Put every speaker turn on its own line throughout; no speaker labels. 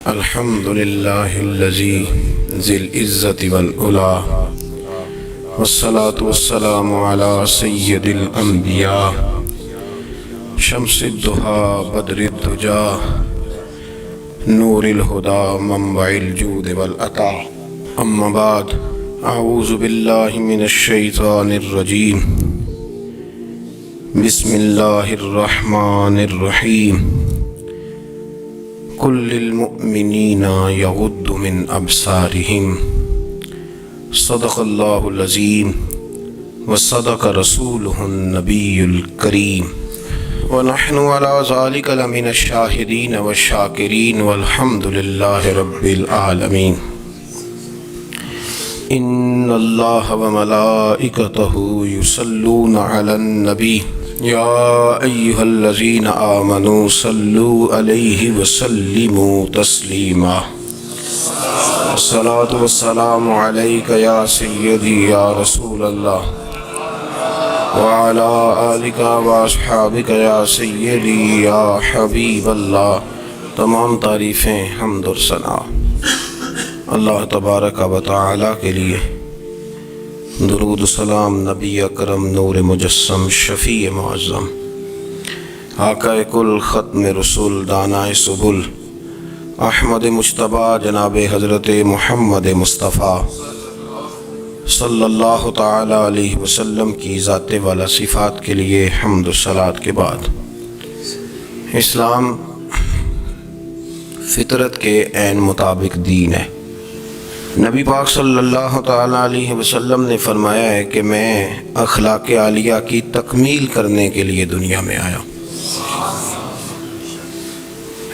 الحمد لله الذي ذي العزة والعلا والصلاة والسلام على سيد الأنبياء شمس الضحى بدر الدجى نور الهدى منبع الجود والعطاء. أما بعد، أعوذ بالله من الشيطان الرجيم. بسم الله الرحمن الرحيم. قل للمؤمنين يغضوا من أبصارهم صدق الله العظيم وصدق رسوله النبي الكريم ونحن على ذلك لمن الشاهدين والشاكرين والحمد لله رب العالمين. إن الله وملائكته يصلون على النبي يا أيها الذين آمنوا صلوا عليه وسلموا تسليما. الصلاة والسلام عليك يا سيدي يا رسول الله وعلى آلك وأصحابك يا سيدي يا حبيب الله. تمام تعریفیں حمد اور ثنا اللہ تبارک و تعالی کے لیے. درود و سلام نبی اکرم نور مجسم شفیع معظم آقا کل ختم رسول دانائے سبل احمد مجتبی جناب حضرت محمد مصطفیٰ صلی اللہ تعالی علیہ وسلم کی ذات والا صفات کے لیے حمد و صلات کے بعد، اسلام فطرت کے عین مطابق دین ہے. نبی پاک صلی اللہ تعالی علیہ وسلم نے فرمایا ہے کہ میں اخلاق عالیہ کی تکمیل کرنے کے لیے دنیا میں آیا.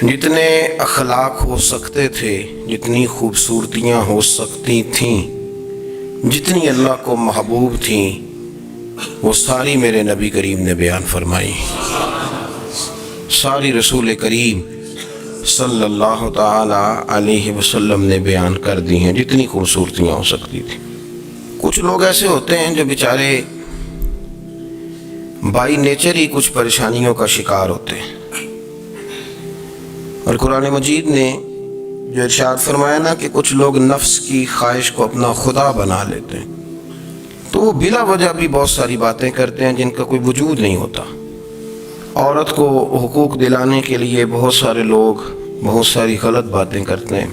جتنے اخلاق ہو سکتے تھے، جتنی خوبصورتیاں ہو سکتی تھیں، جتنی اللہ کو محبوب تھیں، وہ ساری میرے نبی کریم نے بیان فرمائی. ساری رسول کریم صلی اللہ تعالی علیہ وسلم نے بیان کر دی ہیں جتنی خوبصورتیاں ہو سکتی تھیں. کچھ لوگ ایسے ہوتے ہیں جو بیچارے بائی نیچر ہی کچھ پریشانیوں کا شکار ہوتے ہیں، اور قرآن مجید نے جو ارشاد فرمایا نا کہ کچھ لوگ نفس کی خواہش کو اپنا خدا بنا لیتے ہیں، تو وہ بلا وجہ بھی بہت ساری باتیں کرتے ہیں جن کا کوئی وجود نہیں ہوتا. عورت کو حقوق دلانے کے لیے بہت سارے لوگ بہت ساری غلط باتیں کرتے ہیں.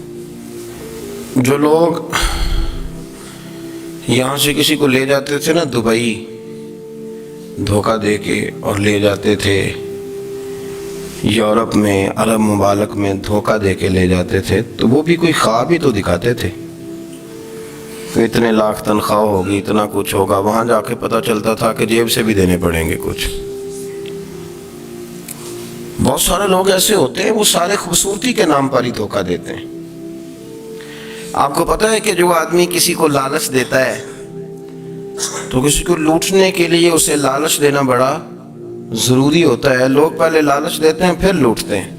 جو لوگ یہاں سے کسی کو لے جاتے تھے نا دبئی دھوکہ دے کے، اور لے جاتے تھے یورپ میں، عرب ممالک میں دھوکہ دے کے لے جاتے تھے، تو وہ بھی کوئی خواب ہی تو دکھاتے تھے کہ اتنے لاکھ تنخواہ ہوگی، اتنا کچھ ہوگا. وہاں جا کے پتہ چلتا تھا کہ جیب سے بھی دینے پڑیں گے کچھ. بہت سارے لوگ ایسے ہوتے ہیں وہ سارے خوبصورتی کے نام پر ہی دھوکہ دیتے ہیں. آپ کو پتہ ہے کہ جو آدمی کسی کو لالچ دیتا ہے تو کسی کو لوٹنے کے لیے اسے لالچ دینا بڑا ضروری ہوتا ہے. لوگ پہلے لالچ دیتے ہیں پھر لوٹتے ہیں.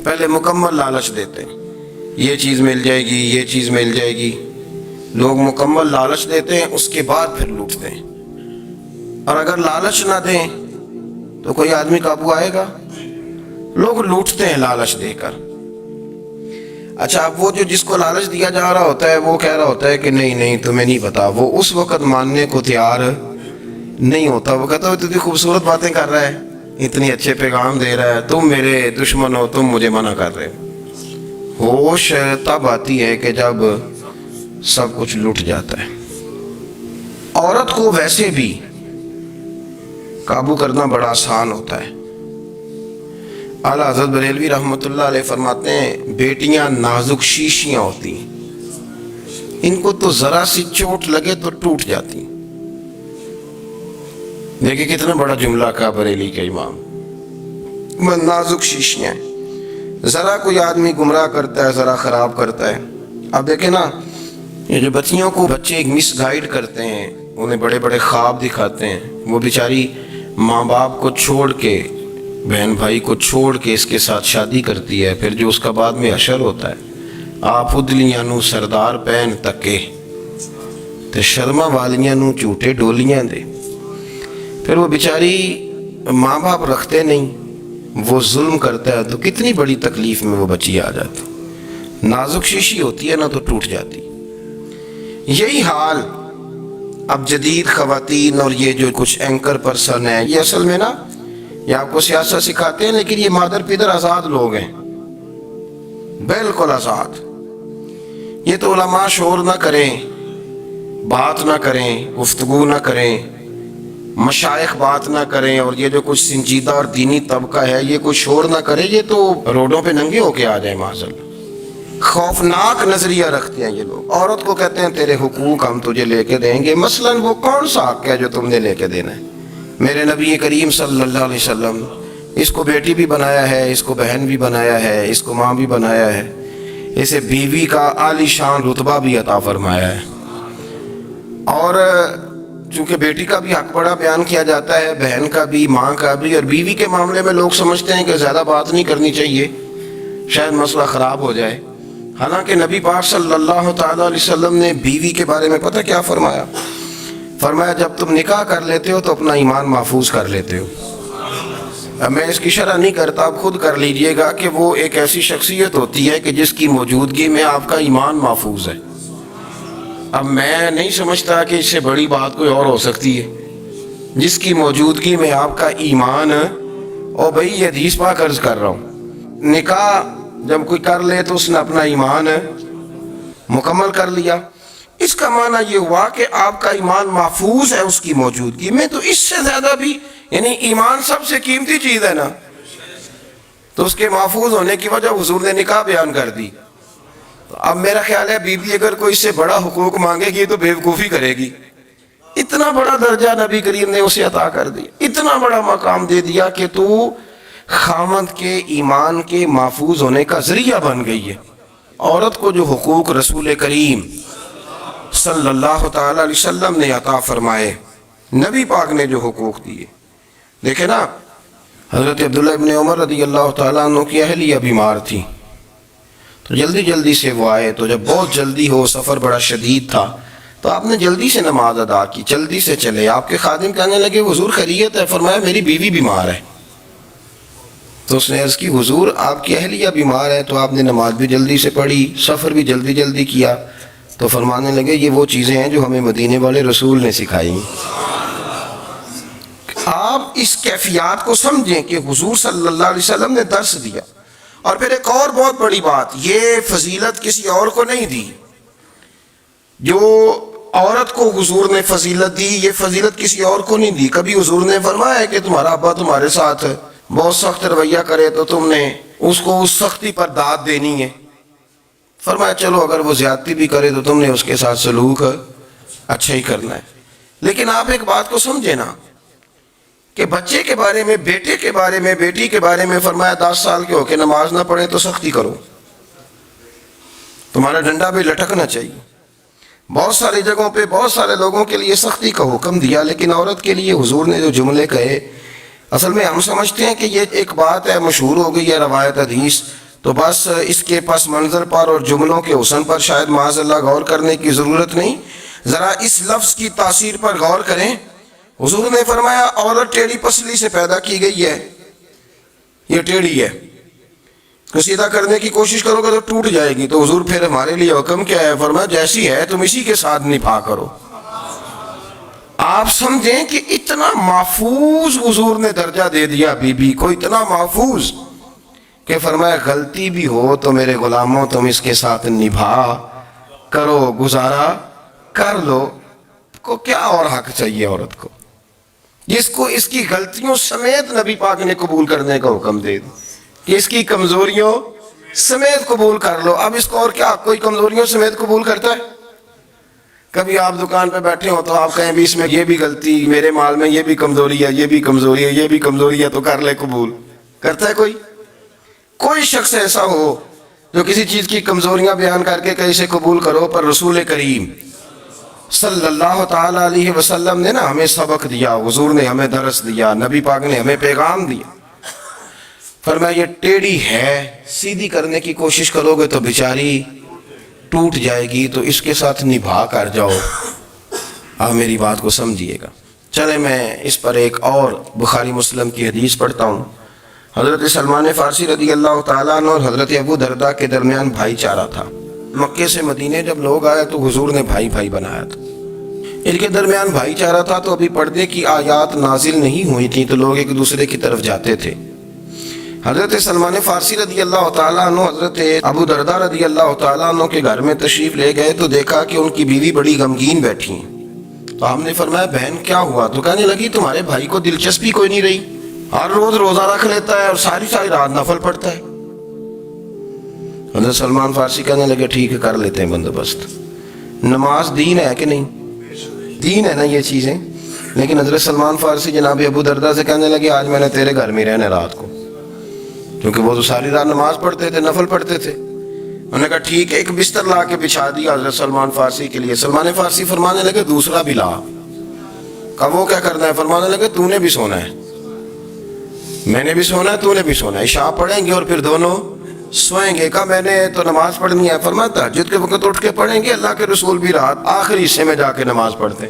پہلے مکمل لالچ دیتے ہیں، یہ چیز مل جائے گی، یہ چیز مل جائے گی. لوگ مکمل لالچ دیتے ہیں، اس کے بعد پھر لوٹتے ہیں. اور اگر لالچ نہ دیں تو کوئی آدمی قابو آئے گا؟ لوگ لوٹتے ہیں لالچ دے کر. اچھا، اب وہ جو جس کو لالچ دیا جا رہا ہوتا ہے وہ کہہ رہا ہوتا ہے کہ نہیں تمہیں نہیں پتا، وہ اس وقت ماننے کو تیار نہیں ہوتا. وہ کہتا ہے اتنی خوبصورت باتیں کر رہا ہے، اتنی اچھے پیغام دے رہا ہے، تم میرے دشمن ہو، تم مجھے منع کر رہے ہو. ہوش تب آتی ہے کہ جب سب کچھ لٹ جاتا ہے. عورت کو ویسے بھی قابو کرنا بڑا آسان ہوتا ہے. اعلیٰ حضرت بریلوی رحمۃ اللہ علیہ فرماتے ہیں بیٹیاں نازک شیشیاں ہوتی ہیں، ان کو تو ذرا سی چوٹ لگے تو ٹوٹ جاتی. دیکھیں کتنا بڑا جملہ کہا بریلی کے امام. نازک شیشیاں، ذرا کوئی آدمی گمراہ کرتا ہے، ذرا خراب کرتا ہے. اب دیکھیں نا، یہ جو بچیوں کو بچے ایک مس گائیڈ کرتے ہیں، انہیں بڑے بڑے خواب دکھاتے ہیں، وہ بیچاری ماں باپ کو چھوڑ کے، بہن بھائی کو چھوڑ کے اس کے ساتھ شادی کرتی ہے. پھر جو اس کا بعد میں حشر ہوتا ہے، آپ ادلیاں نو سردار پہن تکے تے شرما والیاں نو جھوٹے ڈولیاں دے. پھر وہ بیچاری ماں باپ رکھتے نہیں، وہ ظلم کرتا ہے تو کتنی بڑی تکلیف میں وہ بچی آ جاتی. نازک شیشی ہوتی ہے نا تو ٹوٹ جاتی. یہی حال اب جدید خواتین اور یہ جو کچھ اینکر پرسن ہیں، یہ اصل میں نا یہ آپ کو سیاست سکھاتے ہیں، لیکن یہ مادر پیدر آزاد لوگ ہیں، بالکل آزاد. یہ تو علماء شور نہ کریں، بات نہ کریں، گفتگو نہ کریں، مشائخ بات نہ کریں، اور یہ جو کچھ سنجیدہ اور دینی طبقہ ہے یہ کوئی شور نہ کرے، یہ تو روڈوں پہ ننگے ہو کے آ جائیں معاذاللہ. خوفناک نظریہ رکھتے ہیں یہ لوگ. عورت کو کہتے ہیں تیرے حقوق ہم تجھے لے کے دیں گے. مثلاً وہ کون سا حق ہے جو تم نے لے کے دینا ہے؟ میرے نبی کریم صلی اللہ علیہ وسلم اس کو بیٹی بھی بنایا ہے، اس کو بہن بھی بنایا ہے، اس کو ماں بھی بنایا ہے، اسے بیوی کا عالی شان رتبہ بھی عطا فرمایا ہے. اور چونکہ بیٹی کا بھی حق بڑا بیان کیا جاتا ہے، بہن کا بھی، ماں کا بھی. اور بیوی کے معاملے میں لوگ سمجھتے ہیں کہ زیادہ بات نہیں کرنی چاہیے، شاید مسئلہ خراب ہو جائے. حالانکہ نبی پاک صلی اللہ تعالیٰ علیہ وسلم نے بیوی کے بارے میں پتہ کیا فرمایا؟ فرمایا جب تم نکاح کر لیتے ہو تو اپنا ایمان محفوظ کر لیتے ہو. اب میں اس کی شرح نہیں کرتا، آپ خود کر لیجئے گا کہ وہ ایک ایسی شخصیت ہوتی ہے کہ جس کی موجودگی میں آپ کا ایمان محفوظ ہے. اب میں نہیں سمجھتا کہ اس سے بڑی بات کوئی اور ہو سکتی ہے. جس کی موجودگی میں آپ کا ایمان، اور بھائی یہ حدیث پاک عرض کر رہا ہوں، نکاح جب کوئی کر لے تو اس نے اپنا ایمان مکمل کر لیا. اس کا معنی یہ ہوا کہ آپ کا ایمان محفوظ ہے اس کی موجودگی میں. تو اس سے زیادہ بھی، یعنی ایمان سب سے قیمتی چیز ہے نا، تو اس کے محفوظ ہونے کی وجہ حضور نے نکاح بیان کر دی. اب میرا خیال ہے بیوی اگر کوئی اس سے بڑا حقوق مانگے گی تو بیوقوفی کرے گی. اتنا بڑا درجہ نبی کریم نے اسے عطا کر دیا، اتنا بڑا مقام دے دیا کہ تو خاوند کے ایمان کے محفوظ ہونے کا ذریعہ بن گئی ہے. عورت کو جو حقوق رسول کریم صلی اللہ تعالی علیہ وسلم نے عطا فرمائے، نبی پاک نے جو حقوق دیے، دیکھیں نا، حضرت عبداللہ ابن عمر رضی اللہ تعالیٰ عنہ کی اہلیہ بیمار تھی تو جلدی سے وہ آئے. تو جب بہت جلدی ہو، سفر بڑا شدید تھا، تو آپ نے جلدی سے نماز ادا کی، جلدی سے چلے. آپ کے خادم کہنے لگے حضور خیریت ہے؟ فرمایا میری بیوی بیمار ہے. تو اس نے عرض کی حضور آپ کی اہلیہ بیمار ہے. تو آپ نے نماز بھی جلدی سے پڑھی، سفر بھی جلدی کیا. تو فرمانے لگے یہ وہ چیزیں ہیں جو ہمیں مدینے والے رسول نے سکھائی. آپ اس کیفیات کو سمجھیں کہ حضور صلی اللہ علیہ وسلم نے درس دیا. اور پھر ایک اور بہت بڑی بات، یہ فضیلت کسی اور کو نہیں دی. جو عورت کو حضور نے فضیلت دی، یہ فضیلت کسی اور کو نہیں دی. کبھی حضور نے فرمایا کہ تمہارا ابا تمہارے ساتھ بہت سخت رویہ کرے تو تم نے اس کو اس سختی پر داد دینی ہے. فرمایا چلو اگر وہ زیادتی بھی کرے تو تم نے اس کے ساتھ سلوک اچھا ہی کرنا ہے. لیکن آپ ایک بات کو سمجھے نا کہ بچے کے بارے میں، بیٹے کے بارے میں، بیٹی کے بارے میں فرمایا 10 سال کے ہو کے نماز نہ پڑھے تو سختی کرو، تمہارا ڈنڈا بھی لٹکنا چاہیے. بہت ساری جگہوں پہ بہت سارے لوگوں کے لیے سختی کا حکم دیا، لیکن عورت کے لیے حضور نے جو جملے کہے، اصل میں ہم سمجھتے ہیں کہ یہ ایک بات ہے، مشہور ہو گئی ہے روایت حدیث، تو بس اس کے پس منظر پر اور جملوں کے حسن پر شاید معاذ اللہ غور کرنے کی ضرورت نہیں. ذرا اس لفظ کی تاثیر پر غور کریں. حضور نے فرمایا عورت ٹیڑھی پسلی سے پیدا کی گئی ہے، یہ ٹیڑھی ہے، تو سیدھا کرنے کی کوشش کرو گے تو ٹوٹ جائے گی. تو حضور پھر ہمارے لیے حکم کیا ہے؟ فرمایا جیسی ہے تم اسی کے ساتھ نبھا کرو. آپ سمجھیں کہ اتنا محفوظ حضور نے درجہ دے دیا بی بی کو، اتنا محفوظ کہ فرمایا غلطی بھی ہو تو میرے غلاموں تم اس کے ساتھ نبھا کرو، گزارا کر لو. کو کیا اور حق چاہیے عورت کو جس کو اس کی غلطیوں سمیت نبی پاک نے قبول کرنے کا حکم دے دی کہ اس کی کمزوریوں سمیت قبول کر لو. اب اس کو اور کیا کوئی کمزوریوں سمیت قبول کرتا ہے؟ کبھی آپ دکان پہ بیٹھے ہو تو آپ کہیں بھی اس میں یہ بھی غلطی، میرے مال میں یہ بھی کمزوری ہے، یہ بھی کمزوری ہے، یہ بھی کمزوری ہے، تو کر لے قبول. کرتا ہے کوئی؟ کوئی شخص ایسا ہو جو کسی چیز کی کمزوریاں بیان کر کے کہ اسے قبول کرو؟ پر رسول کریم صلی اللہ تعالی علیہ وسلم نے نا ہمیں سبق دیا، حضور نے ہمیں درس دیا، نبی پاک نے ہمیں پیغام دیا. فرمایا یہ ٹیڑھی ہے، سیدھی کرنے کی کوشش کرو گے تو بیچاری ٹوٹ جائے گی، تو اس کے ساتھ نبھا کر جاؤ. آپ میری بات کو سمجھیے گا. چلے میں اس پر ایک اور بخاری مسلم کی حدیث پڑھتا ہوں. حضرت سلمان فارسی رضی اللہ تعالیٰ عنہ اور حضرت ابو دردہ کے درمیان بھائی چارہ تھا. مکے سے مدینے جب لوگ آئے تو حضور نے بھائی بھائی بنایا تھا. ان کے درمیان بھائی چارہ تھا تو ابھی پردے کی آیات نازل نہیں ہوئی تھیں تو لوگ ایک دوسرے کی طرف جاتے تھے. حضرت سلمان فارسی رضی اللہ تعالیٰ عنہ حضرت ابو دردہ رضی اللہ تعالیٰ عنہ کے گھر میں تشریف لے گئے تو دیکھا کہ ان کی بیوی بڑی غمگین بیٹھی ہیں. تو ہم نے فرمایا بہن کیا ہوا؟ تو کہنے لگی تمہارے بھائی کو دلچسپی کوئی نہیں رہی, ہر روز روزہ رکھ لیتا ہے اور ساری ساری رات نفل پڑھتا ہے. حضرت سلمان فارسی کہنے لگے ٹھیک ہے کر لیتے ہیں بندوبست. نماز دین ہے کہ نہیں؟ دین ہے نا یہ چیزیں. لیکن حضرت سلمان فارسی جناب ابو دردہ سے کہنے لگے آج میں نے تیرے گھر میں رہنا رات کو, کیونکہ وہ تو ساری رات نماز پڑھتے تھے, نفل پڑھتے تھے. انہوں نے کہا ٹھیک ہے, ایک بستر لا کے بچھا دیا حضرت سلمان فارسی کے لیے. سلمان فارسی فرمانے لگے دوسرا بھی لا. کہا وہ کیا کرنا ہے؟ فرمانے لگے تو نے بھی سونا ہے, میں نے بھی سونا ہے, تو نے بھی سونا ہے. عشاء پڑھیں گے اور پھر دونوں سوئیں گے. کہا میں نے تو نماز پڑھنی ہے. فرمایا تہجد کے وقت اٹھ کے پڑھیں گے, اللہ کے رسول بھی رات آخری حصے میں جا کے نماز پڑھتے.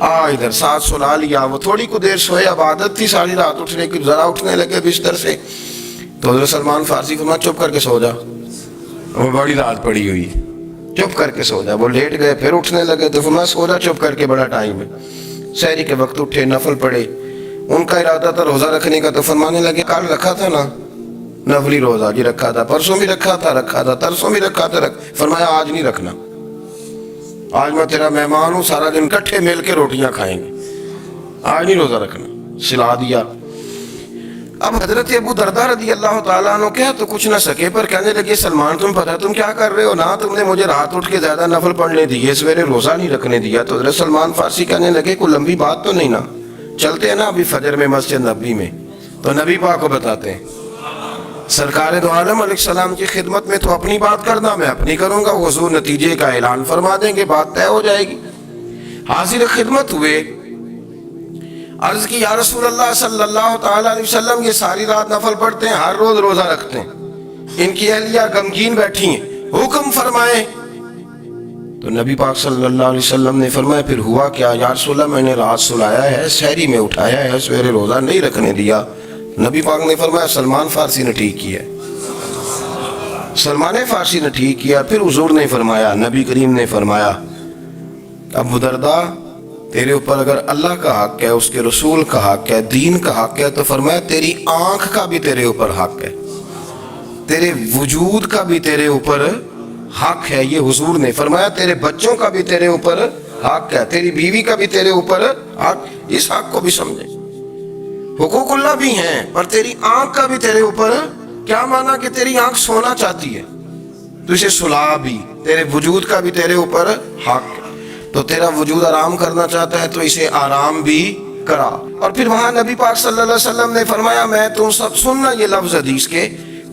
ادھر ساتھ سلا لیا. وہ تھوڑی کو دیر سوئے, اب عادت تھی ساری رات اٹھنے کی, ذرا اٹھنے لگے بستر سے تو حضرت سلمان فارسی فرمایا چپ کر کے سو جا, وہ بڑی رات پڑی ہوئی, چپ کر کے سو جا. وہ لیٹ گئے, پھر اٹھنے لگے تو فرمایا سو جا چپ کر کے, بڑا ٹائم ہے. سحری کے وقت اٹھے, نفل پڑھے. ان کا ارادہ تھا روزہ رکھنے کا تو فرمانے لگے کل رکھا تھا نا نفلی روزہ؟ جی رکھا تھا. پرسوں بھی رکھا تھا, ترسوں بھی رکھا تھا. فرمایا آج نہیں رکھنا, آج میں تیرا مہمان ہوں, سارا دن کٹھے مل کے روٹیاں کھائیں گے, آج نہیں روزہ رکھنا. سلا دیا. اب حضرت ابو دردہ رضی اللہ تعالیٰ عنہ کہہ تو کچھ نہ سکے, پر کہنے لگے سلمان تم پتہ تم کیا کر رہے ہو, نہ تم نے مجھے رات اٹھ کے زیادہ نفل پڑھنے دیے, سویرے روزہ نہیں رکھنے دیا. تو حضرت سلمان فارسی کہنے لگے کوئی لمبی بات تو نہیں نا, چلتے ہیں نا ابھی فجر میں مسجد نبی میں, تو نبی پاک کو بتاتے ہیں. سرکار دو عالم علیہ السلام کی خدمت میں تو اپنی بات کرنا, میں اپنی کروں گا. حضور نتیجے کا اعلان فرما دیں گے, بات طے ہو جائے گی. حاضر خدمت ہوئے, عرض کی یا رسول اللہ صلی اللہ تعالیٰ علیہ وسلم یہ ساری رات نفل پڑھتے ہیں, ہر روز روزہ رکھتے ہیں, ان کی اہلیہ غمگین بیٹھی ہیں, حکم فرمائیں. تو نبی پاک صلی اللہ علیہ وسلم نے فرمایا پھر ہوا کیا؟ یا رسول اللہ میں نے رات سلایا ہے, سحری میں اٹھایا ہے, سویرے روزہ نہیں رکھنے دیا. نبی پاک نے فرمایا سلمان فارسی نے ٹھیک کیا, سلمان فارسی نے ٹھیک کیا. پھر حضور نے فرمایا, نبی کریم نے فرمایا ابو دردہ تیرے اوپر اگر اللہ کا حق ہے, اس کے رسول کا حق ہے, دین کا حق ہے, تو فرمایا تیری آنکھ کا بھی تیرے اوپر حق ہے, تیرے وجود کا بھی تیرے اوپر حق ہے. یہ حضور نے فرمایا تیرے بچوں کا بھی تیرے اوپر حق ہے, تیری بیوی کا بھی تیرے اوپر حق. اس حق کو بھی سمجھے, حقوق اللہ بھی ہیں, پر تیری آنکھ کا بھی تیرے اوپر. کیا مانا کہ تیری آنکھ سونا چاہتی ہے تو اسے سلا بھی, تیرے وجود کا بھی تیرے اوپر حق. تو تیرا وجود آرام کرنا چاہتا ہے تو اسے آرام بھی کرا. اور پھر وہاں نبی پاک صلی اللہ علیہ وسلم نے فرمایا میں تم سب سننا یہ لفظ حدیث کے,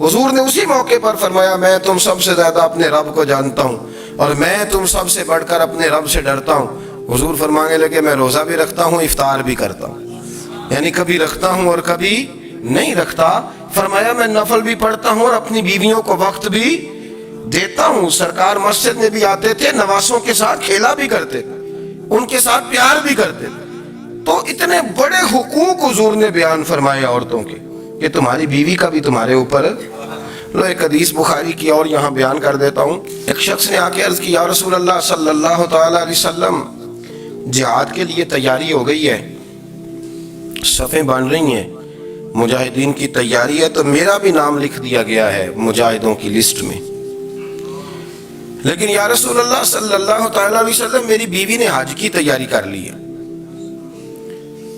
حضور نے اسی موقع پر فرمایا میں تم سب سے زیادہ اپنے رب کو جانتا ہوں اور میں تم سب سے بڑھ کر اپنے رب سے ڈرتا ہوں. حضور فرمانے لگے میں روزہ بھی رکھتا ہوں, افطار بھی کرتا ہوں, یعنی کبھی رکھتا ہوں اور کبھی نہیں رکھتا. فرمایا میں نفل بھی پڑھتا ہوں اور اپنی بیویوں کو وقت بھی دیتا ہوں. سرکار مسجد میں بھی آتے تھے, نوازوں کے ساتھ کھیلا بھی کرتے تھے, ان کے ساتھ پیار بھی کرتے تھے. تو اتنے بڑے حقوق حضور نے بیان فرمائے عورتوں کے کہ تمہاری بیوی کا بھی تمہارے اوپر. لو ایک حدیث بخاری کی اور یہاں بیان کر دیتا ہوں. ایک شخص نے آ کے عرض کی یا رسول اللہ صلی اللہ تعالیٰ علیہ وسلم جہاد کے لیے تیاری ہو گئی ہے, صفیں بن رہی ہیں, مجاہدین کی تیاری ہے, تو میرا بھی نام لکھ دیا گیا ہے مجاہدوں کی لسٹ میں, لیکن یا رسول اللہ صلی اللہ تعالیٰ علیہ وسلم میری بیوی نے حج کی تیاری کر لی ہے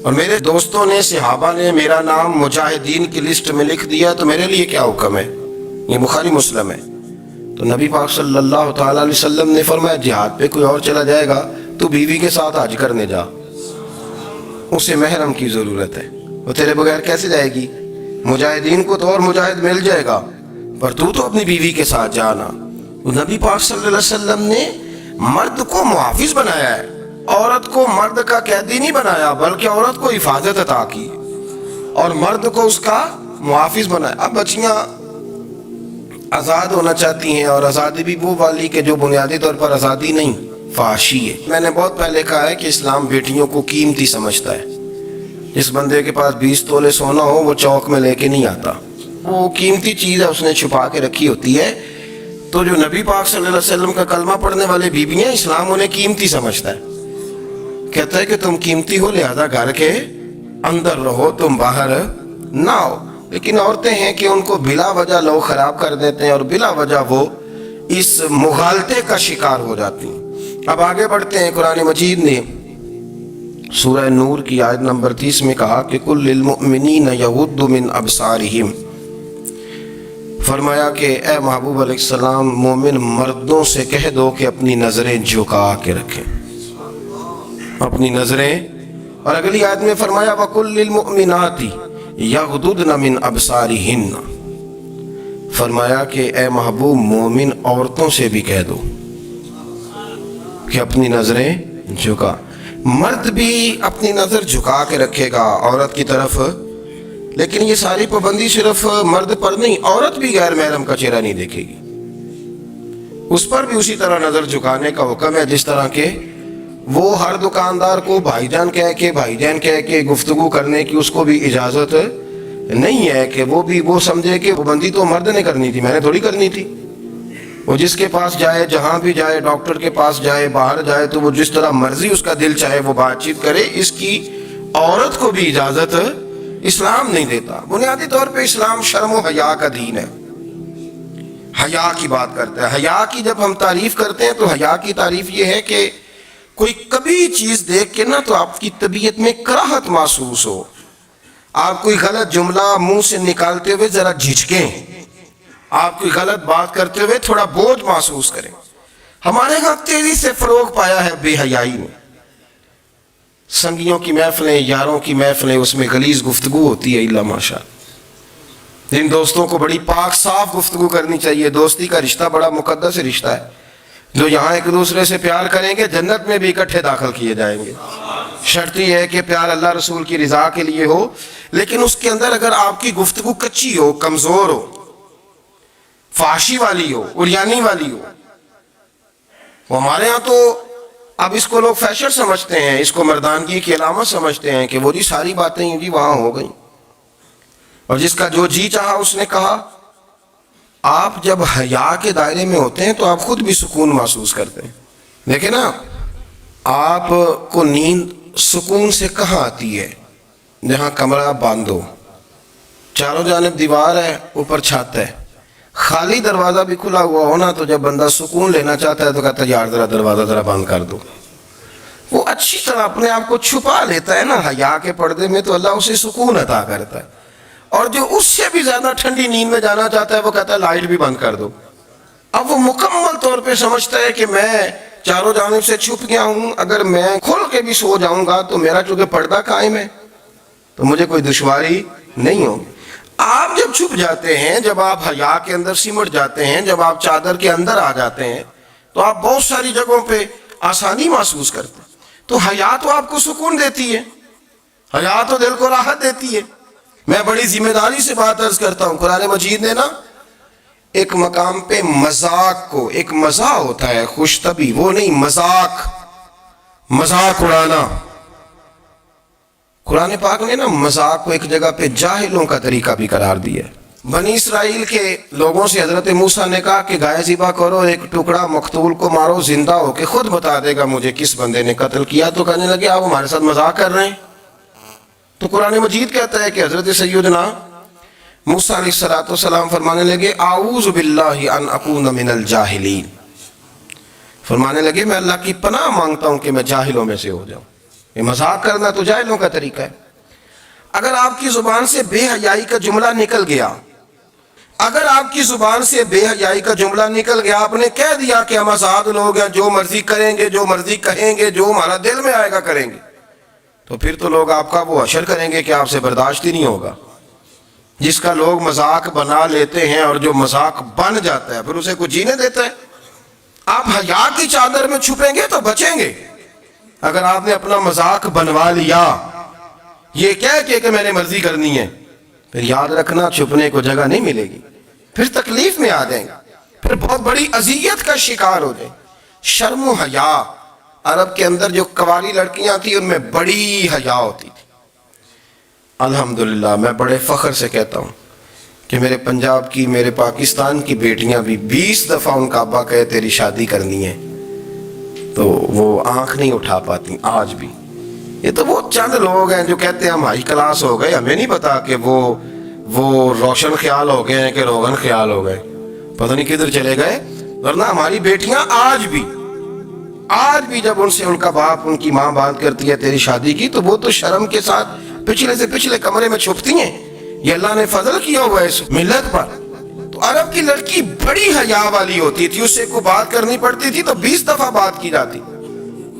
اور میرے دوستوں نے صحابہ نے میرا نام مجاہدین کی لسٹ میں لکھ دیا, تو میرے لیے کیا حکم ہے؟ یہ بخاری مسلم ہے. تو نبی پاک صلی اللہ تعالیٰ علیہ وسلم نے فرمایا جہاد پہ کوئی اور چلا جائے گا تو بیوی کے ساتھ حج کرنے جا, اسے محرم کی ضرورت ہے, وہ تیرے بغیر کیسے جائے گی؟ مجاہدین کو تو اور مجاہد مل جائے گا, پر تو اپنی بیوی کے ساتھ جانا. نبی پاک صلی اللہ علیہ وسلم نے مرد کو محافظ بنایا ہے, عورت کو مرد کا قیدی نہیں بنایا, بلکہ عورت کو حفاظت عطا کی اور مرد کو اس کا محافظ بنایا. اب بچیاں آزاد ہونا چاہتی ہیں, اور آزادی بھی وہ والی کہ جو بنیادی طور پر آزادی نہیں, فحاشی ہے. میں نے بہت پہلے کہا ہے کہ اسلام بیٹیوں کو قیمتی سمجھتا ہے, جس بندے کے پاس 20 تولے سونا ہو وہ چوک میں لے کے نہیں آتا، وہ قیمتی چیز ہے، اس نے چھپا کے رکھی ہوتی ہے۔ تو جو نبی پاک صلی اللہ علیہ وسلم کا کلمہ پڑھنے والے بیویاں، اسلام انہیں قیمتی سمجھتا ہے، کہتا ہے کہ تم قیمتی ہو لہذا گھر کے اندر رہو، تم باہر نہ ہو۔ لیکن عورتیں ہیں کہ ان کو بلا وجہ لوگ خراب کر دیتے ہیں اور بلا وجہ وہ اس مغالطے کا شکار ہو جاتی ہیں۔ اب آگے بڑھتے ہیں، قرآن مجید نے سورہ نور کی آیت نمبر 30 میں کہا کہ کل للمؤمنین یغضوا من ابصارہم، فرمایا کہ اے محبوب علیہ السلام مومن مردوں سے کہہ دو کہ اپنی نظریں جھکا کے رکھیں، اپنی نظریں۔ اور اگلی آیت میں فرمایا وَقُلْ لِلْمُؤْمِنَاتِ يَغْضُضْنَ مِنْ أَبْصَارِهِنَّ، فرمایا کہ اے محبوب مومن عورتوں سے بھی کہہ دو کہ اپنی نظریں جھکا۔ مرد بھی اپنی نظر جھکا کے رکھے گا عورت کی طرف، لیکن یہ ساری پابندی صرف مرد پر نہیں، عورت بھی غیر محرم کا چہرہ نہیں دیکھے گی، اس پر بھی اسی طرح نظر جھکانے کا حکم ہے، جس طرح کہ وہ ہر دکاندار کو بھائی جان کہہ کے گفتگو کرنے کی اس کو بھی اجازت نہیں ہے کہ وہ سمجھے کہ پابندی تو مرد نے کرنی تھی، میں نے تھوڑی کرنی تھی۔ وہ جس کے پاس جائے، جہاں بھی جائے، ڈاکٹر کے پاس جائے، باہر جائے، تو وہ جس طرح مرضی اس کا دل چاہے وہ بات چیت کرے، اس کی عورت کو بھی اجازت اسلام نہیں دیتا۔ بنیادی طور پہ اسلام شرم و حیا کا دین ہے، حیا کی بات کرتا ہے۔ حیا کی جب ہم تعریف کرتے ہیں تو حیا کی تعریف یہ ہے کہ کوئی کبھی چیز دیکھ کے نا تو آپ کی طبیعت میں کراہت محسوس ہو، آپ کوئی غلط جملہ منہ سے نکالتے ہوئے ذرا جھجکیں، آپ کوئی غلط بات کرتے ہوئے تھوڑا بوجھ محسوس کریں۔ ہمارے ہاں تیزی سے فروغ پایا ہے بے حیائی میں، سنگیوں کی محفلیں، یاروں کی محفلیں، اس میں غلیظ گفتگو ہوتی ہے الا ماشاء اللہ۔ جن دوستوں کو بڑی پاک صاف گفتگو کرنی چاہیے، دوستی کا رشتہ بڑا مقدس رشتہ ہے، جو یہاں ایک دوسرے سے پیار کریں گے جنت میں بھی اکٹھے داخل کیے جائیں گے۔ شرط یہ ہے کہ پیار اللہ رسول کی رضا کے لیے ہو، لیکن اس کے اندر اگر آپ کی گفتگو کچی ہو، کمزور ہو، فحاشی والی ہو، عریانی والی ہو، وہ ہمارے ہاں تو اب اس کو لوگ فیشن سمجھتے ہیں، اس کو مردانگی کی علامت سمجھتے ہیں کہ وہ جی ساری باتیں جی وہاں ہو گئیں، اور جس کا جو جی چاہا اس نے کہا۔ آپ جب حیا کے دائرے میں ہوتے ہیں تو آپ خود بھی سکون محسوس کرتے ہیں۔ دیکھیں نا، آپ کو نیند سکون سے کہاں آتی ہے؟ جہاں کمرہ باندھو، چاروں جانب دیوار ہے، اوپر چھت ہے، خالی دروازہ بھی کھلا ہوا ہونا تو جب بندہ سکون لینا چاہتا ہے تو کہتا ہے یار ذرا دروازہ ذرا بند کر دو۔ وہ اچھی طرح اپنے آپ کو چھپا لیتا ہے نا حیا کے پردے میں، تو اللہ اسے سکون عطا کرتا ہے۔ اور جو اس سے بھی زیادہ ٹھنڈی نیند میں جانا چاہتا ہے وہ کہتا ہے لائٹ بھی بند کر دو۔ اب وہ مکمل طور پہ سمجھتا ہے کہ میں چاروں جانب سے چھپ گیا ہوں، اگر میں کھل کے بھی سو جاؤں گا تو میرا چونکہ پردہ قائم ہے تو مجھے کوئی دشواری نہیں ہوگی۔ آپ جب چھپ جاتے ہیں، جب آپ حیا کے اندر سمٹ جاتے ہیں، جب آپ چادر کے اندر آ جاتے ہیں تو آپ بہت ساری جگہوں پہ آسانی محسوس کرتے ہیں۔ تو حیا تو آپ کو سکون دیتی ہے، حیا تو دل کو راحت دیتی ہے۔ میں بڑی ذمہ داری سے بات عرض کرتا ہوں، قرآن مجید نے نا ایک مقام پہ مذاق کو، ایک مزاح ہوتا ہے خوش طبی، وہ نہیں، مذاق اڑانا، قرآن پاک نے نا مذاق کو ایک جگہ پہ جاہلوں کا طریقہ بھی قرار دیا ہے۔ بنی اسرائیل کے لوگوں سے حضرت موسیٰ نے کہا کہ گائے ذبح کرو، ایک ٹکڑا مقتول کو مارو، زندہ ہو کے خود بتا دے گا مجھے کس بندے نے قتل کیا۔ تو کہنے لگے آپ ہمارے ساتھ مذاق کر رہے ہیں۔ تو قرآن مجید کہتا ہے کہ حضرت سیدنا موسیٰ علیہ السلام فرمانے لگے اعوذ باللہ ان اکون من الجاہلین، فرمانے لگے میں اللہ کی پناہ مانگتا ہوں کہ میں جاہلوں میں سے ہو جاؤں۔ یہ مذاق کرنا تو جاہلوں کا طریقہ ہے۔ اگر آپ کی زبان سے بے حیائی کا جملہ نکل گیا، اگر آپ کی زبان سے بے حیائی کا جملہ نکل گیا، آپ نے کہہ دیا کہ ہم آزاد لوگ ہیں، جو مرضی کریں گے، جو مرضی کہیں گے، جو ہمارا دل میں آئے گا کریں گے، تو پھر تو لوگ آپ کا وہ حشر کریں گے کہ آپ سے برداشت ہی نہیں ہوگا۔ جس کا لوگ مذاق بنا لیتے ہیں اور جو مذاق بن جاتا ہے پھر اسے کوئی جینے دیتا ہے۔ آپ حیا کی چادر میں چھپیں گے تو بچیں گے۔ اگر آپ نے اپنا مذاق بنوا لیا یہ کہہ کہ میں نے مرضی کرنی ہے، پھر یاد رکھنا چھپنے کو جگہ نہیں ملے گی، پھر تکلیف میں آ جائیں گے، پھر بہت بڑی اذیت کا شکار ہو جائیں۔ شرم و حیا، عرب کے اندر جو کواری لڑکیاں تھیں ان میں بڑی حیا ہوتی تھی، الحمدللہ میں بڑے فخر سے کہتا ہوں کہ میرے پنجاب کی، میرے پاکستان کی بیٹیاں بھی 20 دفعہ ان کا ابا کہے تیری شادی کرنی ہے تو وہ آنکھ نہیں اٹھا پاتی آج بھی۔ یہ تو وہ چند لوگ ہیں جو کہتے ہیں ہم ہائی کلاس ہو گئے، ہمیں نہیں پتا کہ وہ روشن خیال ہو گئے ہیں کہ روغن خیال ہو گئے، پتہ نہیں کدھر چلے گئے۔ ورنہ ہماری بیٹیاں آج بھی جب ان سے ان کا باپ، ان کی ماں بات کرتی ہے تیری شادی کی، تو وہ تو شرم کے ساتھ پچھلے سے پچھلے کمرے میں چھپتی ہیں۔ یہ اللہ نے فضل کیا ہوا ہے اس ملت پر۔ تو عرب کی لڑکی بڑی حیا والی ہوتی تھی، اس سے کوئی بات کرنی پڑتی تھی تو 20 دفعہ بات کی جاتی،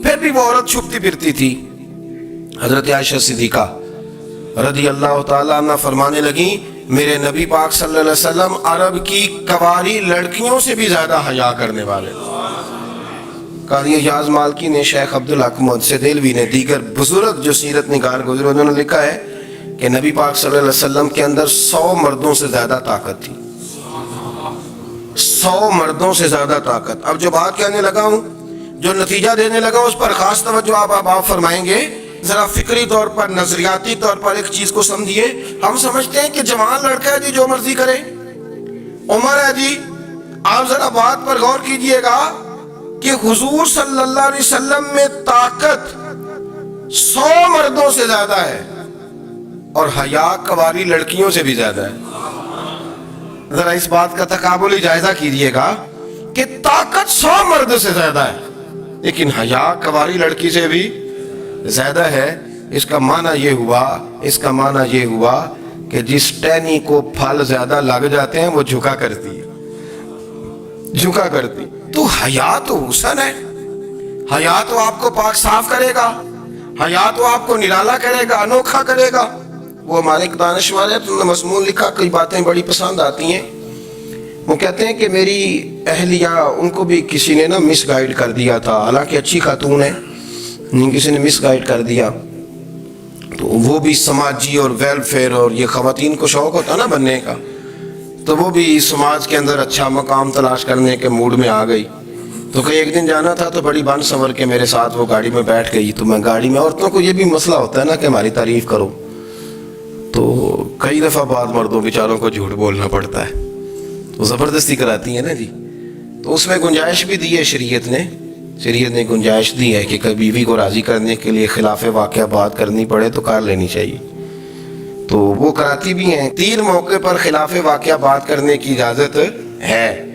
پھر بھی وہ عورت چھپتی پھرتی تھی۔ حضرت عائشہ صدیقہ رضی اللہ تعالیٰ عنہ فرمانے لگی میرے نبی پاک صلی اللہ علیہ وسلم عرب کی کواری لڑکیوں سے بھی زیادہ حیا کرنے والے۔ قاضی اعجاز مالکی نے، شیخ عبدالحق محدث دہلوی نے، دیگر بزرگ جو سیرت نگار گزرے انہوں نے لکھا ہے کہ نبی پاک صلی اللہ علیہ وسلم کے اندر 100 مردوں سے زیادہ طاقت تھی، 100 مردوں سے زیادہ طاقت۔ اب جو بات کہنے لگا ہوں، جو نتیجہ دینے لگا اس پر خاص توجہ آپ فرمائیں گے۔ ذرا فکری طور پر، نظریاتی طور پر ایک چیز کو سمجھیے۔ ہم سمجھتے ہیں کہ جوان لڑکا ہے جی جو مرضی کرے، عمر ہے جی۔ آپ ذرا بات پر غور کیجئے گا کہ حضور صلی اللہ علیہ وسلم میں طاقت 100 مردوں سے زیادہ ہے اور حیا کواری لڑکیوں سے بھی زیادہ ہے۔ ذرا اس بات کا تقابلی جائزہ کیجئے گا کہ طاقت 100 مرد سے زیادہ ہے لیکن حیا کواری لڑکی سے بھی زیادہ ہے۔ اس کا معنی یہ ہوا کہ جس ٹہنی کو پھل زیادہ لگ جاتے ہیں وہ جھکا کرتی۔ تو حیا تو حسن ہے، حیا تو آپ کو پاک صاف کرے گا، حیا تو آپ کو نرالا کرے گا، انوکھا کرے گا۔ وہ ہمارے ایک دانشور ہے، تو مضمون لکھا، کئی باتیں بڑی پسند آتی ہیں۔ وہ کہتے ہیں کہ میری اہلیہ، ان کو بھی کسی نے مس گائیڈ کر دیا تھا، حالانکہ اچھی خاتون ہے، کسی نے مس گائیڈ کر دیا۔ تو وہ بھی سماجی اور ویلفیئر، اور یہ خواتین کو شوق ہوتا نا بننے کا، تو وہ بھی سماج کے اندر اچھا مقام تلاش کرنے کے موڈ میں آ گئی۔ تو کئی ایک دن جانا تھا تو بڑی بن سنور کے میرے ساتھ وہ گاڑی میں بیٹھ گئی۔ تو میں گاڑی میں، عورتوں کو یہ بھی مسئلہ ہوتا ہے نا کہ ہماری تعریف کرو، تو کئی دفعہ بعض مردوں بیچاروں کو جھوٹ بولنا پڑتا ہے، تو زبردستی کراتی ہیں نا جی۔ تو اس میں گنجائش بھی دی ہے شریعت نے گنجائش دی ہے کہ کبھی بیوی کو راضی کرنے کے لیے خلاف واقعہ بات کرنی پڑے تو کر لینی چاہیے، تو وہ کراتی بھی ہیں۔ 3 موقع پر خلاف واقعہ بات کرنے کی اجازت ہے،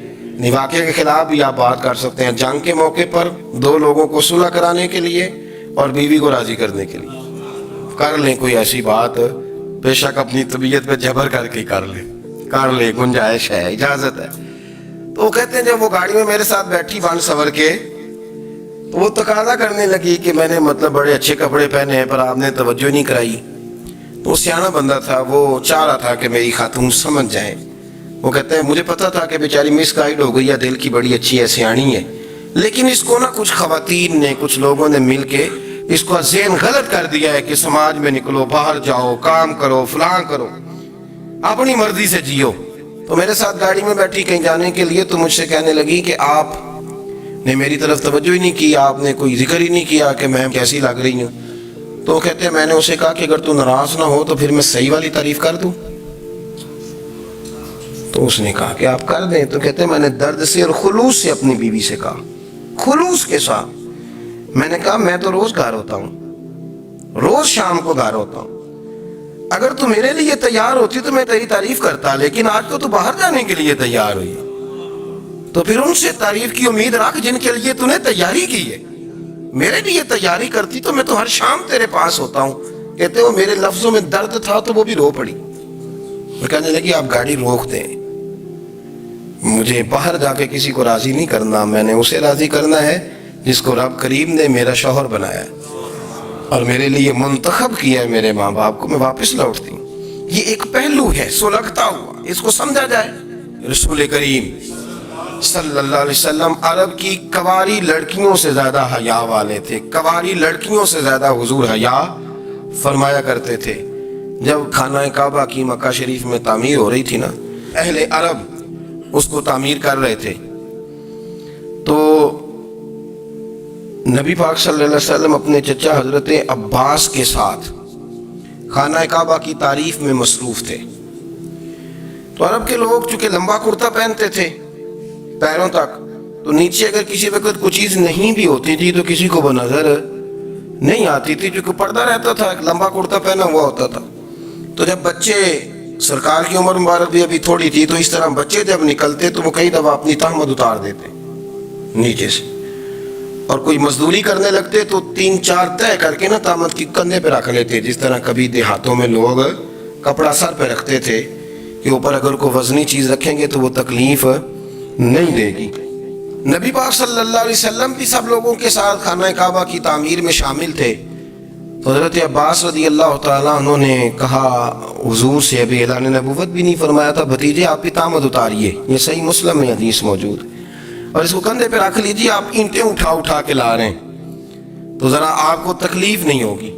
واقعہ کے خلاف بھی آپ بات کر سکتے ہیں۔ جنگ کے موقع پر 2 لوگوں کو صلح کرانے کے لیے اور بیوی کو راضی کرنے کے لیے کر لیں کوئی ایسی بات، بے شک اپنی طبیعت پہ جبر کر کے کر لیں، گنجائش ہے، اجازت ہے۔ تو وہ کہتے ہیں جب وہ گاڑی میں میرے ساتھ بیٹھی بن سنور کے، تو وہ تقاضا کرنے لگی کہ میں نے بڑے اچھے کپڑے پہنے ہیں پر آپ نے توجہ نہیں کرائی۔ وہ سیانا بندہ تھا، وہ چاہ رہا تھا کہ میری خاتون سمجھ جائیں۔ وہ کہتے ہیں مجھے پتا تھا کہ بیچاری مس گائیڈ ہو گئی ہے، دل کی بڑی اچھی ہے، سیانی ہے، لیکن اس کو کچھ خواتین نے، کچھ لوگوں نے مل کے اس کو ذہن غلط کر دیا ہے کہ سماج میں نکلو، باہر جاؤ، کام کرو، فلاں کرو، اپنی مرضی سے جیو۔ تو میرے ساتھ گاڑی میں بیٹھی کہیں جانے کے لیے، تو مجھ سے کہنے لگی کہ آپ نے میری طرف توجہ ہی نہیں کی، آپ نے کوئی ذکر ہی نہیں کیا کہ میں کیسی لگ رہی ہوں۔ تو کہتے ہیں میں نے اسے کہا کہ اگر تو ناراض نہ ہو تو پھر میں صحیح والی تعریف کر دوں۔ تو اس نے کہا کہ آپ کر دیں۔ تو کہتے ہیں میں نے درد سے اور خلوص سے اپنی بیوی سے کہا، خلوص کے ساتھ میں نے کہا میں تو روز گھر ہوتا ہوں، روز شام کو گھر ہوتا ہوں، اگر تو میرے لیے تیار ہوتی تو میں تیری تعریف کرتا، لیکن آج تو باہر جانے کے لیے تیار ہوئی، تو پھر ان سے تعریف کی امید رکھ جن کے لیے تو نے تیاری کی ہے۔ میرے لیے تیاری کرتی تو میں تو ہر شام تیرے پاس ہوتا ہوں۔ کہتے ہو میرے لفظوں میں درد تھا تو وہ بھی رو پڑی۔ وہ کہنے لگی آپ گاڑی روک دیں، مجھے باہر جا کے کسی کو راضی نہیں کرنا، میں نے اسے راضی کرنا ہے جس کو رب کریم نے میرا شوہر بنایا اور میرے لیے منتخب کیا ہے، میرے ماں باپ کو۔ میں واپس لوٹتی ہوں۔ یہ ایک پہلو ہے سلگتا ہوا، اس کو سمجھا جائے۔ رسول کریم صلی اللہ علیہ وسلم عرب کی کواری لڑکیوں سے زیادہ حیا والے تھے، کواری لڑکیوں سے زیادہ حضور حیا فرمایا کرتے تھے۔ جب خانہ کعبہ کی مکہ شریف میں تعمیر ہو رہی تھی نا، اہل عرب اس کو تعمیر کر رہے تھے، تو نبی پاک صلی اللہ علیہ وسلم اپنے چچا حضرت عباس کے ساتھ خانہ کعبہ کی تعریف میں مصروف تھے. تو عرب کے لوگ چونکہ لمبا کرتا پہنتے تھے پیروں تک، تو نیچے اگر کسی وقت کوئی چیز نہیں بھی ہوتی تھی تو کسی کو وہ نظر نہیں آتی تھی، کیونکہ پردہ رہتا تھا، ایک لمبا کرتا پہنا ہوا ہوتا تھا. تو جب بچے، سرکار کی عمر مبارک بھی ابھی تھوڑی تھی، تو اس طرح بچے جب نکلتے تو وہ کئی دفعہ اپنی تہمت اتار دیتے نیچے سے، اور کوئی مزدوری کرنے لگتے تو 3-4 طے کر کے نا تہمت کی کندھے پہ رکھ لیتے، جس طرح کبھی دیہاتوں میں لوگ کپڑا سر پہ رکھتے تھے کہ اوپر اگر کوئی وزنی چیز رکھیں گے تو وہ تکلیف نہیں دے گی. نبی پاک صلی اللہ علیہ وسلم بھی سب لوگوں کے ساتھ خانہ کعبہ کی تعمیر میں شامل تھے. تو حضرت عباس رضی اللہ تعالیٰ عنہ نے کہا حضور سے، ابھی اعلان نبوت بھی نہیں فرمایا تھا، بھتیجے آپ کی تہمت اتاریے، یہ صحیح مسلم میں حدیث موجود ہے، اور اس کو کندھے پہ رکھ لیجیے، آپ اینٹیں اٹھا کے لا رہے ہیں تو ذرا آپ کو تکلیف نہیں ہوگی.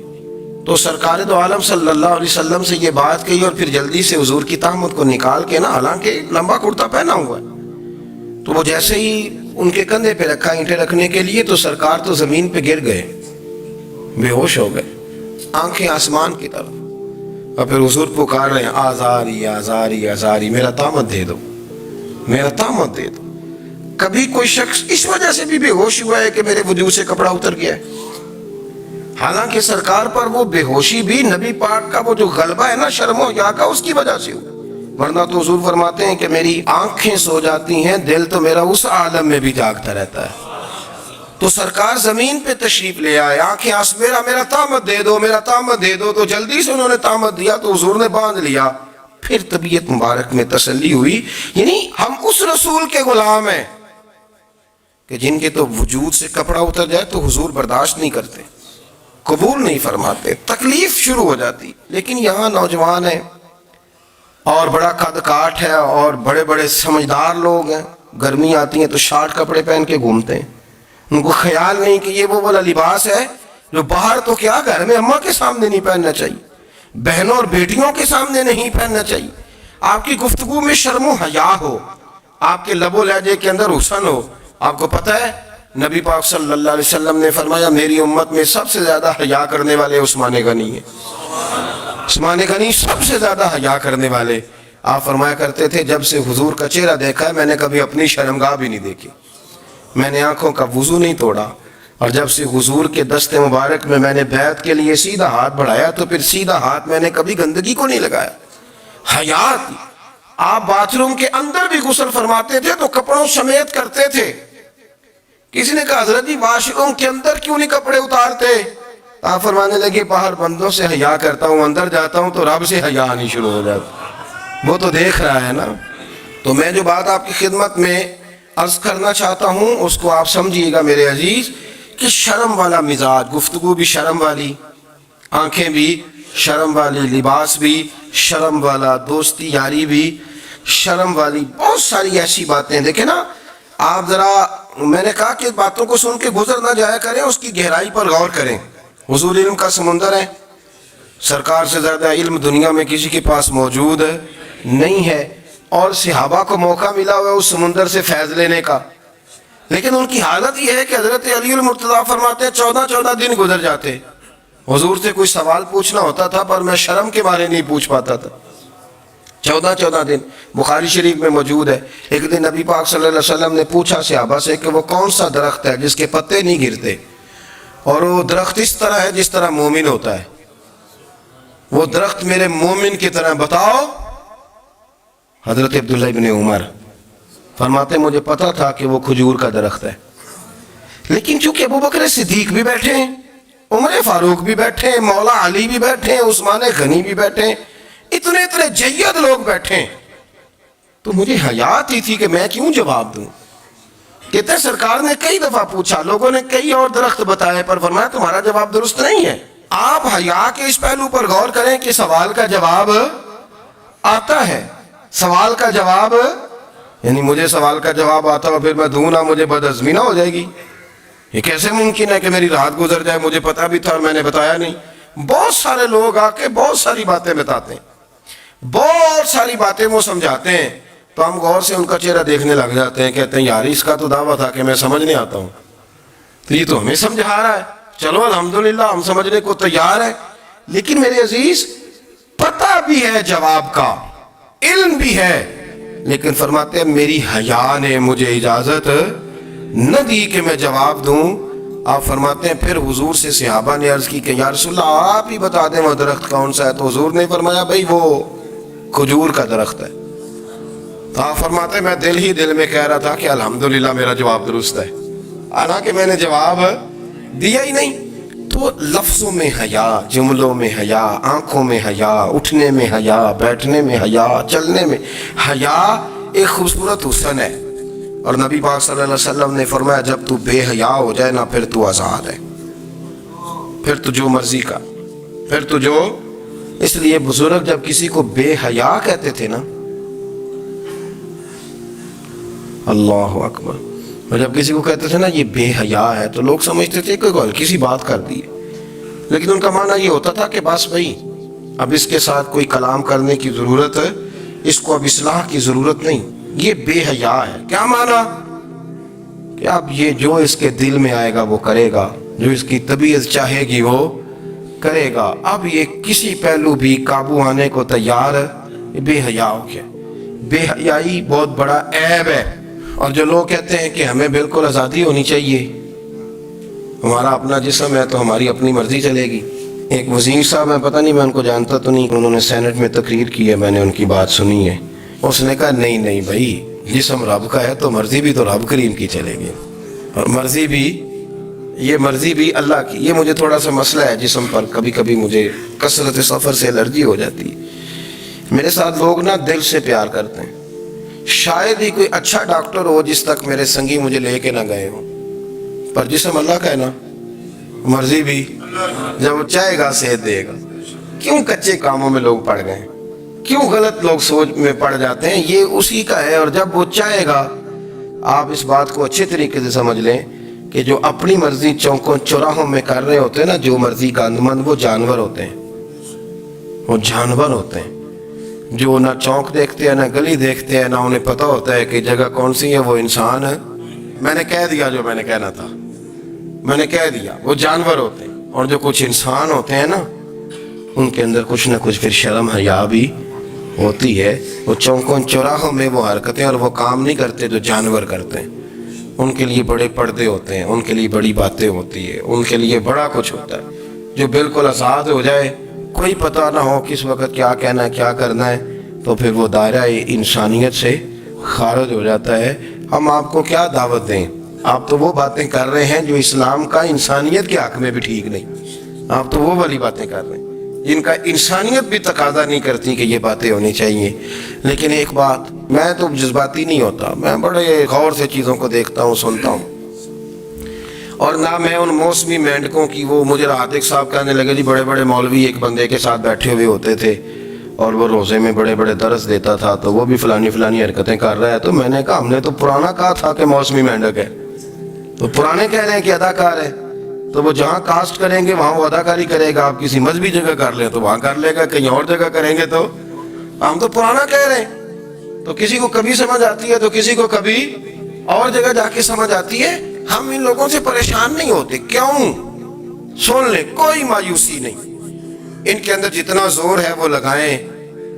تو سرکار دو عالم صلی اللہ علیہ وسلم سے یہ بات کہی، اور پھر جلدی سے حضور کی تہمت کو نکال کے نا، حالانکہ لمبا کرتا پہنا ہوا ہے، تو وہ جیسے ہی ان کے کندھے پہ رکھا اینٹیں رکھنے کے لیے، تو سرکار تو زمین پہ گر گئے، بے ہوش ہو گئے، آنکھیں آسمان کی طرف، اور پھر حضور پکار رہے ہیں آزاری آزاری آزاری، میرا تہمت دے دو، میرا تہمت دے دو. کبھی کوئی شخص اس وجہ سے بھی بے ہوش ہوا ہے کہ میرے وجود سے کپڑا اتر گیا ہے؟ حالانکہ سرکار پر وہ بے ہوشی بھی نبی پاک کا وہ جو غلبہ ہے نا شرم و حیا کا، اس کی وجہ سے ہو، ورنہ تو حضور فرماتے ہیں کہ میری آنکھیں سو جاتی ہیں، دل تو میرا اس عالم میں بھی جاگتا رہتا ہے. تو سرکار زمین پہ تشریف لے آئے، آنکھیں میرا تہمت دے دو، میرا تہمت دے دو. تو جلدی سے انہوں نے تہمت دیا تو حضور نے باندھ لیا. پھر طبیعت مبارک میں تسلی ہوئی، یعنی ہم اس رسول کے غلام ہیں کہ جن کے تو وجود سے کپڑا اتر جائے تو حضور برداشت نہیں کرتے، قبول نہیں فرماتے، تکلیف شروع ہو جاتی. لیکن یہاں نوجوان ہیں اور بڑا قد کاٹ ہے اور بڑے بڑے سمجھدار لوگ ہیں، گرمی آتی ہے تو شارٹ کپڑے پہن کے گھومتے ہیں، ان کو خیال نہیں کہ یہ وہ والا لباس ہے جو باہر تو کیا گھر میں اماں کے سامنے نہیں پہننا چاہیے، بہنوں اور بیٹیوں کے سامنے نہیں پہننا چاہیے. آپ کی گفتگو میں شرم و حیا ہو، آپ کے لب و لہجے کے اندر حسن ہو. آپ کو پتہ ہے نبی پاک صلی اللہ علیہ وسلم نے فرمایا میری امت میں سب سے زیادہ حیا کرنے والے عثمان غنی ہیں. عثمان غنی سب سے زیادہ حیا کرنے والے. آپ فرمایا کرتے تھے جب سے حضور کا چہرہ دیکھا ہے میں نے کبھی اپنی شرمگاہ بھی نہیں دیکھی، میں نے آنکھوں کا وضو نہیں توڑا، اور جب سے حضور کے دست مبارک میں نے بیعت کے لیے سیدھا ہاتھ بڑھایا تو پھر سیدھا ہاتھ میں نے کبھی گندگی کو نہیں لگایا. حیات. آپ باتھ روم کے اندر بھی غسل فرماتے تھے تو کپڑوں سمیت کرتے تھے. کسی نے کہا حضرت جی واش روم کے اندر کیوں نہیں کپڑے اتارتے؟ آپ فرمانے لگے باہر بندوں سے حیا کرتا ہوں، اندر جاتا ہوں تو رب سے حیا آنی شروع ہو جاتی، وہ تو دیکھ رہا ہے نا. تو میں جو بات آپ کی خدمت میں عرض کرنا چاہتا ہوں اس کو آپ سمجھیے گا میرے عزیز، کہ شرم والا مزاج، گفتگو بھی شرم والی، آنکھیں بھی شرم والی، لباس بھی شرم والا، دوستی یاری بھی شرم والی، بہت ساری ایسی باتیں. دیکھیں نا آپ ذرا، میں نے کہا کہ باتوں کو سن کے گزر نہ جایا کریں، اس کی گہرائی پر غور کریں. حضور علم کا سمندر ہے، سرکار سے زیادہ علم دنیا میں کسی کے پاس موجود نہیں ہے، اور صحابہ کو موقع ملا ہوا ہے اس سمندر سے فیض لینے کا. لیکن ان کی حالت یہ ہے کہ حضرت علی المرتضیٰ فرماتے ہیں 14 دن گزر جاتے، حضور سے کوئی سوال پوچھنا ہوتا تھا پر میں شرم کے بارے نہیں پوچھ پاتا تھا. 14 دن بخاری شریف میں موجود ہے. ایک دن نبی پاک صلی اللہ علیہ وسلم نے پوچھا صحابہ سے کہ وہ کون سا درخت ہے جس کے پتے نہیں گرتے، اور وہ درخت اس طرح ہے جس طرح مومن ہوتا ہے، وہ درخت میرے مومن کی طرح بتاؤ. حضرت عبداللہ ابن عمر فرماتے مجھے پتا تھا کہ وہ کھجور کا درخت ہے، لیکن چونکہ ابو بکر صدیق بھی بیٹھے ہیں، عمر فاروق بھی بیٹھے ہیں، مولا علی بھی بیٹھے ہیں، عثمان غنی بھی بیٹھے ہیں، اتنے جید لوگ بیٹھے ہیں، تو مجھے حیا آتی تھی کہ میں کیوں جواب دوں. کہتے ہیں سرکار نے کئی دفعہ پوچھا، لوگوں نے کئی اور درخت بتائے، پر فرمایا تمہارا جواب درست نہیں ہے. آپ حیا کے اس پہلو پر غور کریں کہ سوال کا جواب آتا ہے، سوال کا جواب، یعنی مجھے سوال کا جواب آتا ہو پھر میں دوں نہ، مجھے بدعزمی نہ ہو جائے گی. یہ کیسے ممکن ہے کہ میری رات گزر جائے، مجھے پتا بھی تھا اور میں نے بتایا نہیں. بہت سارے لوگ آ کے بہت ساری باتیں بتاتے ہیں، بہت ساری باتیں وہ سمجھاتے ہیں، تو ہم غور سے ان کا چہرہ دیکھنے لگ جاتے ہیں، کہتے ہیں یار اس کا تو دعویٰ تھا کہ میں سمجھنے آتا ہوں، تو یہ تو ہمیں سمجھا رہا ہے، چلو الحمدللہ ہم سمجھنے کو تیار ہے. لیکن میرے عزیز پتہ بھی ہے جواب کا، علم بھی ہے، لیکن فرماتے ہیں میری حیا نے مجھے اجازت نہ دی کہ میں جواب دوں۔ آپ فرماتے ہیں پھر حضور سے صحابہ نے عرض کی کہ یا رسول اللہ آپ ہی بتا دیں وہ درخت کون سا ہے، تو حضور نے فرمایا بھئی وہ کھجور کا درخت ہے۔ تو آپ فرماتے ہیں میں دل میں کہہ رہا تھا کہ الحمدللہ میرا جواب درست ہے، حالانکہ میں نے جواب دیا ہی نہیں۔ تو لفظوں میں حیا، جملوں میں حیا، آنکھوں میں حیا، اٹھنے میں حیا، بیٹھنے میں حیا، چلنے میں حیا ایک خوبصورت حسن ہے۔ اور نبی پاک صلی اللہ علیہ وسلم نے فرمایا جب تو بے حیا ہو جائے نا پھر تو آزاد ہے، پھر تو جو مرضی کا، پھر تو جو۔ اس لیے بزرگ جب کسی کو بے حیا کہتے تھے نا، اللہ اکبر، اور جب کسی کو کہتے تھے نا یہ بے حیا ہے تو لوگ سمجھتے تھے کہ ہلکی سی بات کر دی ہے، لیکن ان کا معنی یہ ہوتا تھا کہ بس بھائی اب اس کے ساتھ کوئی کلام کرنے کی ضرورت ہے، اس کو اب اصلاح کی ضرورت نہیں، یہ بے حیا ہے۔ کیا معنی؟ کہ اب یہ جو اس کے دل میں آئے گا وہ کرے گا، جو اس کی طبیعت چاہے گی وہ کرے گا، اب یہ کسی پہلو بھی قابو آنے کو تیار ہے، یہ بے حیا ہو گیا۔ بے حیائی بہت بڑا عیب ہے۔ اور جو لوگ کہتے ہیں کہ ہمیں بالکل آزادی ہونی چاہیے، ہمارا اپنا جسم ہے تو ہماری اپنی مرضی چلے گی۔ ایک وزیر صاحب ہیں، پتہ نہیں میں ان کو جانتا تو نہیں، انہوں نے سینٹ میں تقریر کی ہے، میں نے ان کی بات سنی ہے۔ اس نے کہا نہیں بھائی، جسم رب کا ہے تو مرضی بھی تو رب کریم کی چلے گی، اور مرضی بھی اللہ کی۔ یہ مجھے تھوڑا سا مسئلہ ہے جسم پر، کبھی کبھی مجھے کثرت سفر سے الرجی ہو جاتی ہے۔ میرے ساتھ لوگ نا دل سے پیار کرتے ہیں، شاید ہی کوئی اچھا ڈاکٹر ہو جس تک میرے سنگی مجھے لے کے نہ گئے ہوں، پر جسم اللہ کا ہے نا، مرضی بھی جب وہ چاہے گا صحت دے گا۔ کیوں کچے کاموں میں لوگ پڑ گئے، کیوں غلط لوگ سوچ میں پڑ جاتے ہیں؟ یہ اسی کا ہے، اور جب وہ چاہے گا، آپ اس بات کو اچھے طریقے سے سمجھ لیں کہ جو اپنی مرضی چوکوں چوراہوں میں کر رہے ہوتے ہیں نا، جو مرضی گاندمند، وہ جانور ہوتے ہیں، وہ جانور ہوتے ہیں جو نہ چونک دیکھتے ہیں نہ گلی دیکھتے ہیں، نہ انہیں پتہ ہوتا ہے کہ جگہ کون سی ہے۔ وہ انسان ہے، میں نے کہہ دیا جو میں نے کہنا تھا، میں نے کہہ دیا، وہ جانور ہوتے ہیں۔ اور جو کچھ انسان ہوتے ہیں نا، ان کے اندر کچھ نہ کچھ پھر شرم حیا بھی ہوتی ہے۔ وہ چوکوں چوراہوں میں وہ حرکتیں اور وہ کام نہیں کرتے جو جانور کرتے ہیں۔ ان کے لیے بڑے پردے ہوتے ہیں، ان کے لیے بڑی باتیں ہوتی ہے، ان کے لیے بڑا کچھ ہوتا ہے۔ جو بالکل آزاد ہو جائے، کوئی پتہ نہ ہو کس وقت کیا کہنا ہے کیا کرنا ہے، تو پھر وہ دائرہ انسانیت سے خارج ہو جاتا ہے۔ ہم آپ کو کیا دعوت دیں؟ آپ تو وہ باتیں کر رہے ہیں جو اسلام کا انسانیت کے حق میں بھی ٹھیک نہیں، آپ تو وہ والی باتیں کر رہے ہیں جن کا انسانیت بھی تقاضا نہیں کرتی کہ یہ باتیں ہونی چاہیے۔ لیکن ایک بات، میں تو جذباتی نہیں ہوتا، میں بڑے غور سے چیزوں کو دیکھتا ہوں، سنتا ہوں، اور نہ میں ان موسمی مینڈکوں کی۔ وہ مجھے رادق صاحب کہنے لگے جی بڑے بڑے مولوی ایک بندے کے ساتھ بیٹھے ہوئے ہوتے تھے اور وہ روزے میں بڑے بڑے درس دیتا تھا، تو وہ بھی فلانی حرکتیں کر رہا ہے۔ تو میں نے کہا ہم نے تو پرانا کہا تھا کہ موسمی مینڈک ہے، تو پرانے کہہ رہے ہیں کہ اداکار ہے، تو وہ جہاں کاسٹ کریں گے وہاں وہ اداکاری کرے گا۔ آپ کسی مذہبی جگہ کر لیں تو وہاں کر لے گا، کہیں اور جگہ کریں گے تو ہم تو پرانا کہہ رہے ہیں۔ تو کسی کو کبھی سمجھ آتی ہے تو کسی کو کبھی اور جگہ جا کے سمجھ آتی ہے۔ ہم ان لوگوں سے پریشان نہیں ہوتے، کیوں؟ سن لیں، کوئی مایوسی نہیں، ان کے اندر جتنا زور ہے وہ لگائیں۔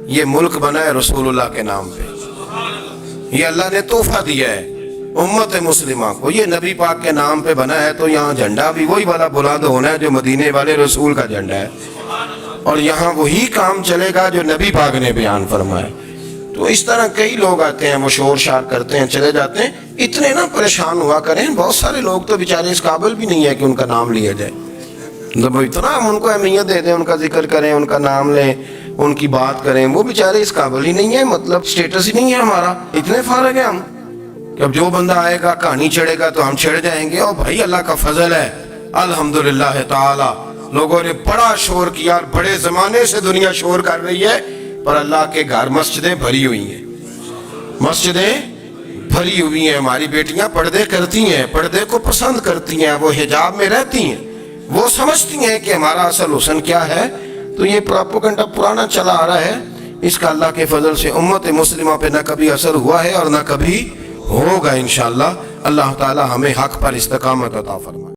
یہ ملک بنا ہے رسول اللہ کے نام پہ، یہ اللہ نے تحفہ دیا ہے امت مسلمہ کو، یہ نبی پاک کے نام پہ بنا ہے، تو یہاں جھنڈا بھی وہی والا بلند ہونا ہے جو مدینے والے رسول کا جھنڈا ہے، اور یہاں وہی کام چلے گا جو نبی پاک نے بیان فرمایا۔ تو اس طرح کئی لوگ آتے ہیں، وہ شور شار کرتے ہیں، چلے جاتے ہیں۔ اتنے نہ پریشان ہوا کریں، بہت سارے لوگ تو بیچارے اس قابل بھی نہیں ہے کہ ان کا نام لیا جائے۔ جب اتنا ہم ان کو اہمیت دے دیں، ان کا ذکر کریں، ان کا نام لیں، ان کی بات کریں، وہ بیچارے اس قابل ہی نہیں ہے، مطلب سٹیٹس ہی نہیں ہے ہمارا، اتنے فارغ ہیں ہم کہ اب جو بندہ آئے گا کہانی چھڑے گا تو ہم چھڑ جائیں گے۔ اور بھائی اللہ کا فضل ہے الحمدللہ تعالی، لوگوں نے بڑا شور کیا، بڑے زمانے سے دنیا شور کر رہی ہے، پر اللہ کے گھر مسجدیں بھری ہوئی ہیں، مسجدیں بھری ہوئی ہیں۔ ہماری بیٹیاں پردے کرتی ہیں، پردے کو پسند کرتی ہیں، وہ حجاب میں رہتی ہیں، وہ سمجھتی ہیں کہ ہمارا اصل حسن کیا ہے۔ تو یہ پراپوگنڈا پرانا چلا آ رہا ہے، اس کا اللہ کے فضل سے امت مسلمہ پہ نہ کبھی اثر ہوا ہے اور نہ کبھی ہوگا انشاءاللہ۔ اللہ تعالی ہمیں حق پر استقامت عطا فرمائے۔